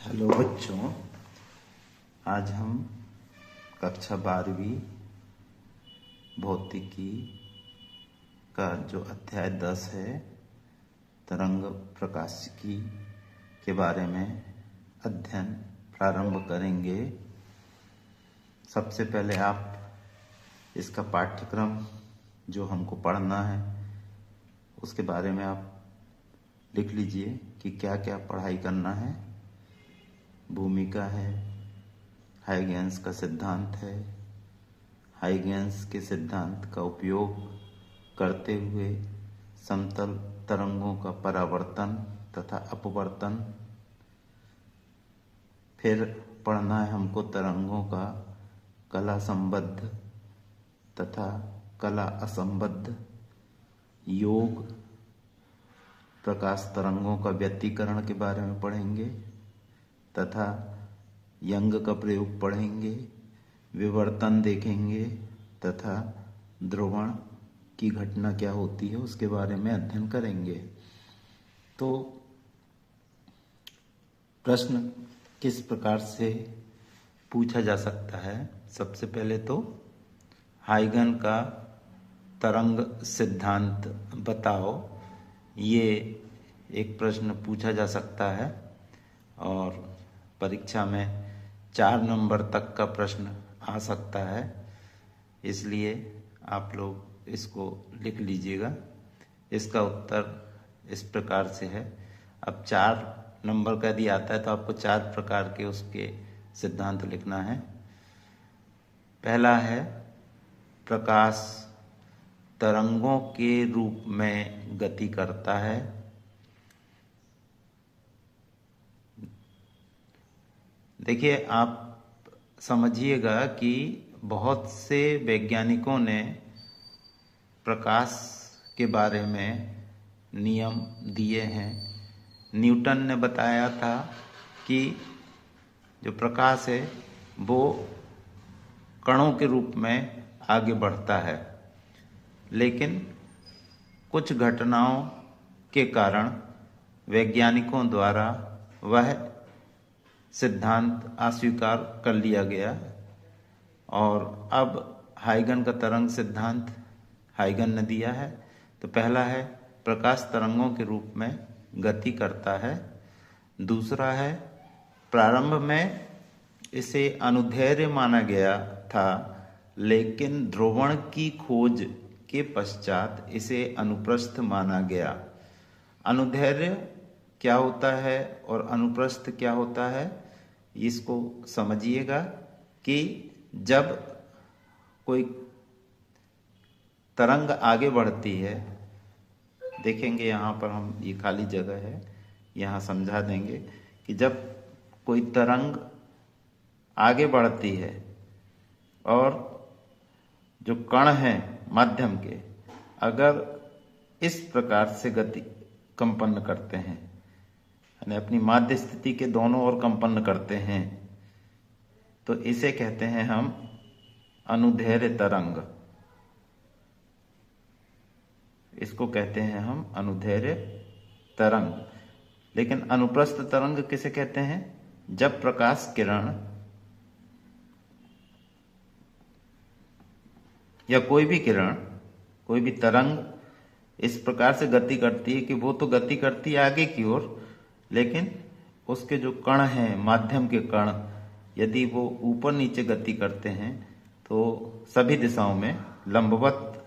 Hello बच्चों, आज हम कक्षा 12वीं भौतिकी का जो अध्याय 10 है तरंग प्रकाशिकी के बारे में अध्ययन प्रारंभ करेंगे। सबसे पहले आप इसका पाठ्यक्रम जो हमको पढ़ना है उसके बारे में आप लिख लीजिए कि क्या क्या पढ़ाई करना है। भूमिका है, हाइगेंस का सिद्धांत है, हाइगेंस के सिद्धांत का उपयोग करते हुए समतल तरंगों का परावर्तन तथा अपवर्तन। फिर पढ़ना है हमको तरंगों का कला संबद्ध तथा कला असंबद्ध योग। प्रकाश तरंगों का व्यतिकरण के बारे में पढ़ेंगे तथा यंग का प्रयोग पढ़ेंगे, विवर्तन देखेंगे तथा ध्रुवण की घटना क्या होती है उसके बारे में अध्ययन करेंगे। तो प्रश्न किस प्रकार से पूछा जा सकता है? सबसे पहले तो हाइगन का तरंग सिद्धांत बताओ, ये एक प्रश्न पूछा जा सकता है और परीक्षा में 4 नंबर तक का प्रश्न आ सकता है, इसलिए आप लोग इसको लिख लीजिएगा। इसका उत्तर इस प्रकार से है। अब 4 नंबर का यदि आता है तो आपको 4 प्रकार के उसके सिद्धांत लिखना है। पहला है प्रकाश तरंगों के रूप में गति करता है। देखिए, आप समझिएगा कि बहुत से वैज्ञानिकों ने प्रकाश के बारे में नियम दिए हैं। न्यूटन ने बताया था कि जो प्रकाश है वो कणों के रूप में आगे बढ़ता है, लेकिन कुछ घटनाओं के कारण वैज्ञानिकों द्वारा वह सिद्धांत अस्वीकार कर लिया गया और अब हाइगन का तरंग सिद्धांत हाइगन ने दिया है। तो पहला है प्रकाश तरंगों के रूप में गति करता है। दूसरा है प्रारंभ में इसे अनुदैर्ध्य माना गया था, लेकिन ध्रुवण की खोज के पश्चात इसे अनुप्रस्थ माना गया। अनुदैर्ध्य क्या होता है और अनुप्रस्थ क्या होता है, इसको समझिएगा कि जब कोई तरंग आगे बढ़ती है, देखेंगे यहाँ पर हम, ये खाली जगह है, यहाँ समझा देंगे कि जब कोई तरंग आगे बढ़ती है और जो कण हैं माध्यम के अगर इस प्रकार से गति कंपन करते हैं, यानी अपनी माध्य स्थिति के दोनों ओर कंपन करते हैं, तो इसे कहते हैं हम अनुदैर्ध्य तरंग। इसको कहते हैं हम अनुदैर्ध्य तरंग। लेकिन अनुप्रस्थ तरंग किसे कहते हैं? जब प्रकाश किरण या कोई भी किरण, कोई भी तरंग इस प्रकार से गति करती है कि वो तो गति करती है आगे की ओर, लेकिन उसके जो कण हैं, माध्यम के कण, यदि वो ऊपर नीचे गति करते हैं तो सभी दिशाओं में लंबवत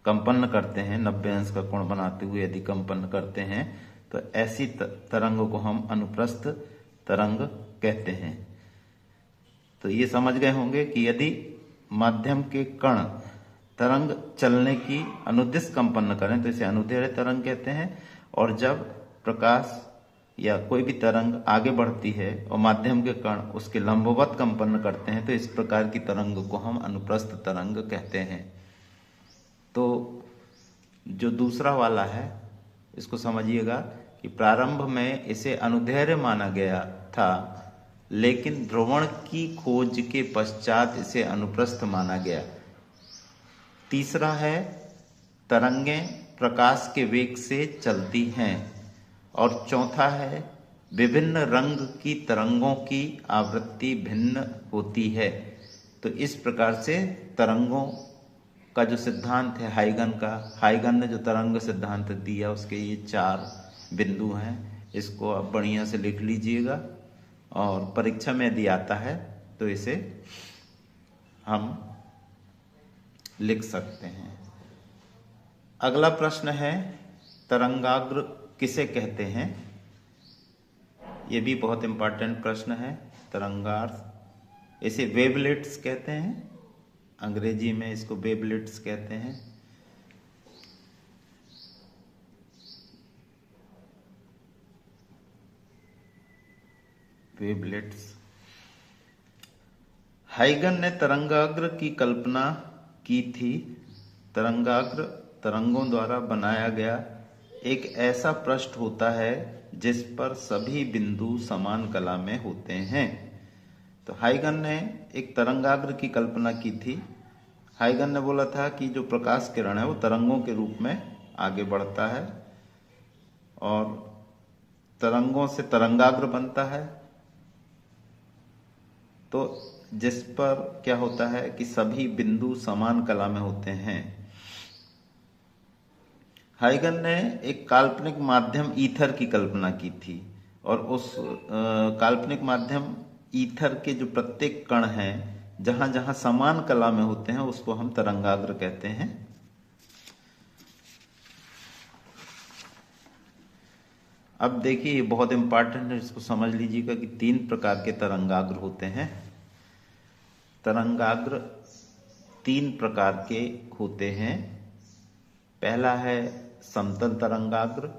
कंपन करते हैं, 90 अंश का कोण बनाते हुए यदि कंपन करते हैं तो ऐसी तरंग को हम अनुप्रस्थ तरंग कहते हैं। तो ये समझ गए होंगे कि यदि माध्यम के कण तरंग चलने की अनुदिश कंपन करें तो इसे अनुदैर्ध्य तरंग कहते हैं, और जब प्रकाश या कोई भी तरंग आगे बढ़ती है और माध्यम के कण उसके लंबवत कंपन करते हैं तो इस प्रकार की तरंग को हम अनुप्रस्थ तरंग कहते हैं। तो जो दूसरा वाला है इसको समझिएगा कि प्रारंभ में इसे अनुदैर्ध्य माना गया था, लेकिन ध्रुवण की खोज के पश्चात इसे अनुप्रस्थ माना गया। तीसरा है तरंगें प्रकाश के वेग से चलती हैं, और चौथा है विभिन्न रंग की तरंगों की आवृत्ति भिन्न होती है। तो इस प्रकार से तरंगों का जो सिद्धांत है हाइगन ने जो तरंग सिद्धांत दिया उसके ये 4 बिंदु हैं। इसको आप बढ़िया से लिख लीजिएगा और परीक्षा में यदि आता है तो इसे हम लिख सकते हैं। अगला प्रश्न है तरंगाग्र किसे कहते हैं। ये भी बहुत इंपॉर्टेंट प्रश्न है। तरंगाग्र इसे वेवलेट्स कहते हैं, अंग्रेजी में इसको वेवलेट्स कहते हैं। वेवलेट्स। हाइगन ने तरंगाग्र की कल्पना की थी। तरंगाग्र तरंगों द्वारा बनाया गया एक ऐसा पृष्ठ होता है जिस पर सभी बिंदु समान कला में होते हैं। तो हाइगन ने एक तरंगाग्र की कल्पना की थी। हाइगन ने बोला था कि जो प्रकाश किरण है वो तरंगों के रूप में आगे बढ़ता है और तरंगों से तरंगाग्र बनता है। तो जिस पर क्या होता है कि सभी बिंदु समान कला में होते हैं। हाइगन ने एक काल्पनिक माध्यम ईथर की कल्पना की थी और उस काल्पनिक माध्यम ईथर के जो प्रत्येक कण हैं जहां जहां समान कला में होते हैं उसको हम तरंगाग्र कहते हैं। अब देखिए ये बहुत इंपॉर्टेंट है, इसको समझ लीजिएगा कि 3 प्रकार के तरंगाग्र होते हैं। तरंगाग्र 3 प्रकार के होते हैं। पहला है समतल तरंगाग्र।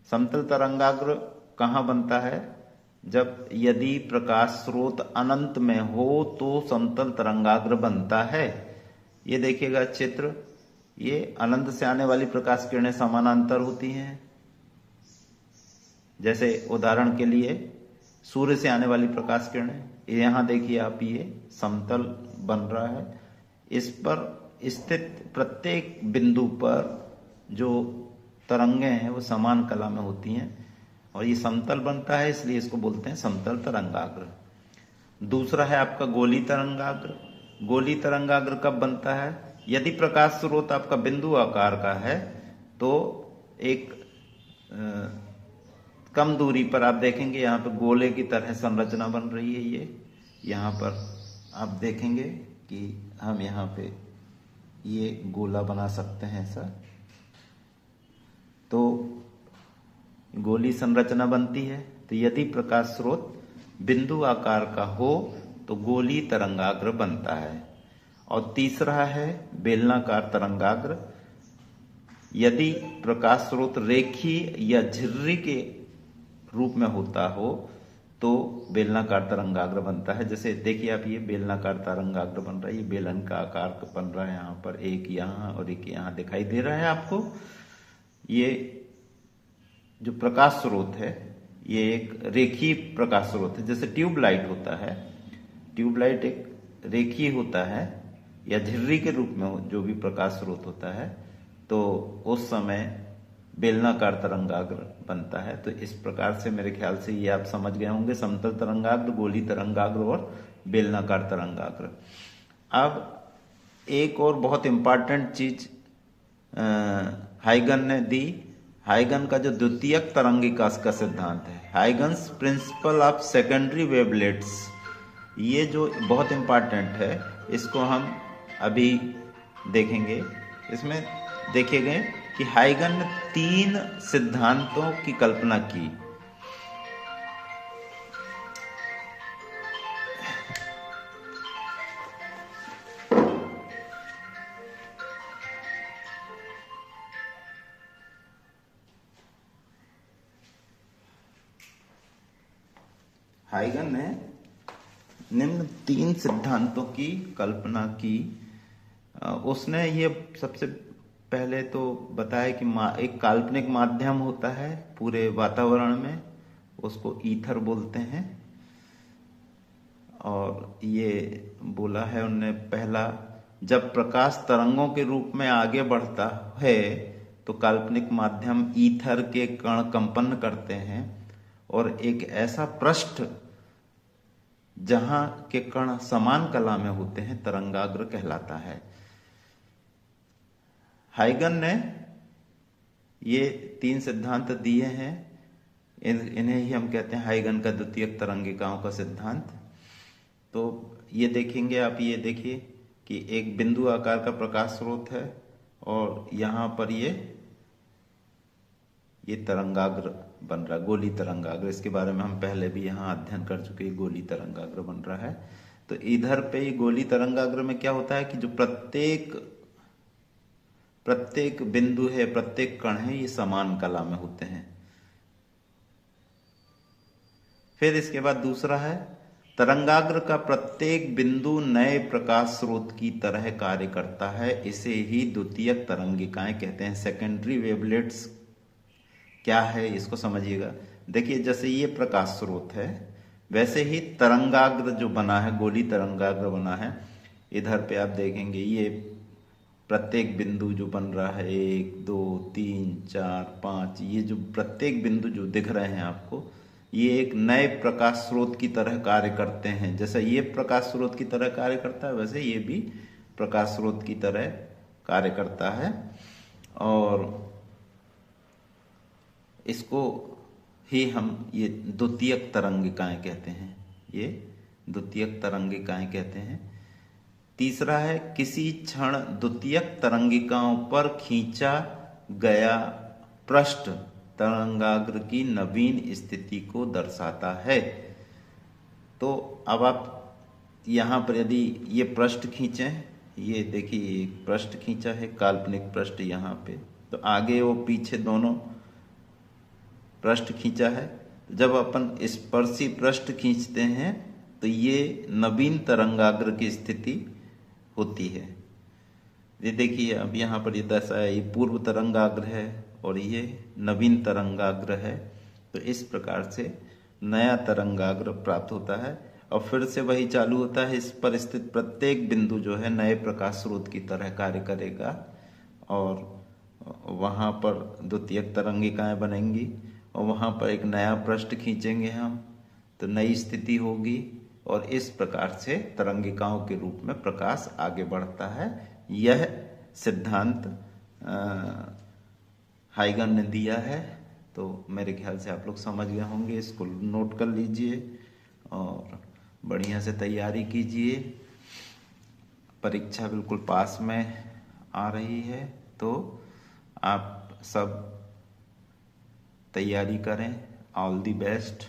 समतल तरंगाग्र कहाँ बनता है? जब यदि प्रकाश स्रोत अनंत में हो तो समतल तरंगाग्र बनता है। ये देखिएगा चित्र, ये अनंत से आने वाली प्रकाश किरणें समानांतर होती हैं। जैसे उदाहरण के लिए सूर्य से आने वाली प्रकाश किरणें, यहां देखिए आप, ये समतल बन रहा है। इस पर स्थित प्रत्येक बिंदु पर जो तरंगें हैं वो समान कला में होती हैं और ये समतल बनता है, इसलिए इसको बोलते हैं समतल तरंगाग्र। दूसरा है आपका गोली तरंगाग्र। गोली तरंगाग्र कब बनता है? यदि प्रकाश स्रोत आपका बिंदु आकार का है तो एक कम दूरी पर आप देखेंगे यहाँ पे गोले की तरह संरचना बन रही है। ये यहाँ पर आप देखेंगे कि हम यहाँ पे ये गोला बना सकते हैं ऐसा, तो गोली संरचना बनती है। तो यदि प्रकाश स्रोत बिंदु आकार का हो तो गोली तरंगाग्र बनता है। और तीसरा है बेलनाकार तरंगाग्र। यदि प्रकाश स्रोत रेखीय या झिर्री के रूप में होता हो तो बेलनाकार तरंगाग्र बनता है। जैसे देखिए आप, ये बेलनाकार तरंगाग्र बन रहा है, ये बेलन का आकार बन रहा है। यहाँ पर एक यहाँ और एक यहाँ दिखाई दे रहा है आपको। ये जो प्रकाश स्रोत है ये एक रेखीय प्रकाश स्रोत है। जैसे ट्यूबलाइट होता है, ट्यूबलाइट एक रेखीय होता है या झिर्री के रूप में जो भी प्रकाश स्रोत होता है, तो उस समय बेलनाकार तरंगाग्र बनता है। तो इस प्रकार से मेरे ख्याल से ये आप समझ गए होंगे, समतल तरंगाग्र, गोली तरंगाग्र और बेलनाकार तरंगाग्र। अब एक और बहुत इंपॉर्टेंट चीज हाइगन ने दी। हाइगन का जो द्वितीयक तरंगिका का सिद्धांत है, Huygens principle of secondary wavelets, ये जो बहुत इंपॉर्टेंट है, इसको हम अभी देखेंगे। इसमें देखिए कि हाइगन ने 3 सिद्धांतों की कल्पना की। हाइगन ने निम्न 3 सिद्धांतों की कल्पना की। उसने ये सबसे पहले तो बताया कि एक काल्पनिक माध्यम होता है पूरे वातावरण में, उसको ईथर बोलते हैं। और ये बोला है उनने, पहला, जब प्रकाश तरंगों के रूप में आगे बढ़ता है तो काल्पनिक माध्यम ईथर के कण कंपन करते हैं और एक ऐसा पृष्ठ जहां के कण समान कला में होते हैं तरंगाग्र कहलाता है। हाइगन ने ये 3 सिद्धांत दिए हैं, इन्हें ही हम कहते हैं हाइगन का द्वितीयक तरंगिकाओं का सिद्धांत। तो ये देखेंगे आप, ये देखिए कि एक बिंदु आकार का प्रकाश स्रोत है और यहां पर ये तरंगाग्र बन रहा है, गोली तरंगाग्र। इसके बारे में हम पहले भी यहाँ अध्ययन कर चुके हैं, गोली तरंगाग्र बन रहा है। तो इधर पे ये गोली तरंगाग्र में क्या होता है कि जो प्रत्येक बिंदु है, प्रत्येक कण है, ये समान कला में होते हैं। फिर इसके बाद दूसरा है, तरंगाग्र का प्रत्येक बिंदु नए प्रकाश स्रोत की तरह कार्य करता है, इसे ही द्वितीयक तरंगिकाएं कहते हैं। सेकेंडरी वेवलेट्स क्या है इसको समझिएगा। देखिए जैसे ये प्रकाश स्रोत है, वैसे ही तरंगाग्र जो बना है, गोली तरंगाग्र बना है, इधर पे आप देखेंगे ये प्रत्येक बिंदु जो बन रहा है, 1 2 3 4 5, ये जो प्रत्येक बिंदु जो दिख रहे हैं आपको, ये एक नए प्रकाश स्रोत की तरह कार्य करते हैं। जैसे ये प्रकाश स्रोत की तरह कार्य करता है, वैसे ये भी प्रकाश स्रोत की तरह कार्य करता है। और इसको ही हम ये द्वितीयक तरंगिकाएं कहते हैं, ये द्वितीयक तरंगिकाएं कहते हैं। तीसरा है, किसी क्षण द्वितीयक तरंगिकाओं पर खींचा गया पृष्ठ तरंगाग्र की नवीन स्थिति को दर्शाता है। तो अब आप यहाँ पर यदि ये पृष्ठ खींचें, ये देखिए एक पृष्ठ खींचा है, काल्पनिक पृष्ठ यहाँ पे, तो आगे वो पीछे दोनों पृष्ठ खींचा है। जब अपन स्पर्शी पृष्ठ खींचते हैं तो ये नवीन तरंगाग्र की स्थिति होती है। ये देखिए अब यहाँ पर ये दशा है, ये पूर्व तरंगाग्र है और ये नवीन तरंगाग्र है। तो इस प्रकार से नया तरंगाग्र प्राप्त होता है और फिर से वही चालू होता है। इस पर स्थित प्रत्येक बिंदु जो है नए प्रकाश स्रोत की तरह कार्य करेगा और वहाँ पर द्वितीयक तरंगिकाएं बनेंगी और वहाँ पर एक नया पृष्ठ खींचेंगे हम, तो नई स्थिति होगी और इस प्रकार से तरंगिकाओं के रूप में प्रकाश आगे बढ़ता है। यह सिद्धांत हाइगन ने दिया है। तो मेरे ख्याल से आप लोग समझ गए होंगे, इसको नोट कर लीजिए और बढ़िया से तैयारी कीजिए। परीक्षा बिल्कुल पास में आ रही है, तो आप सब तैयारी करें। All the best.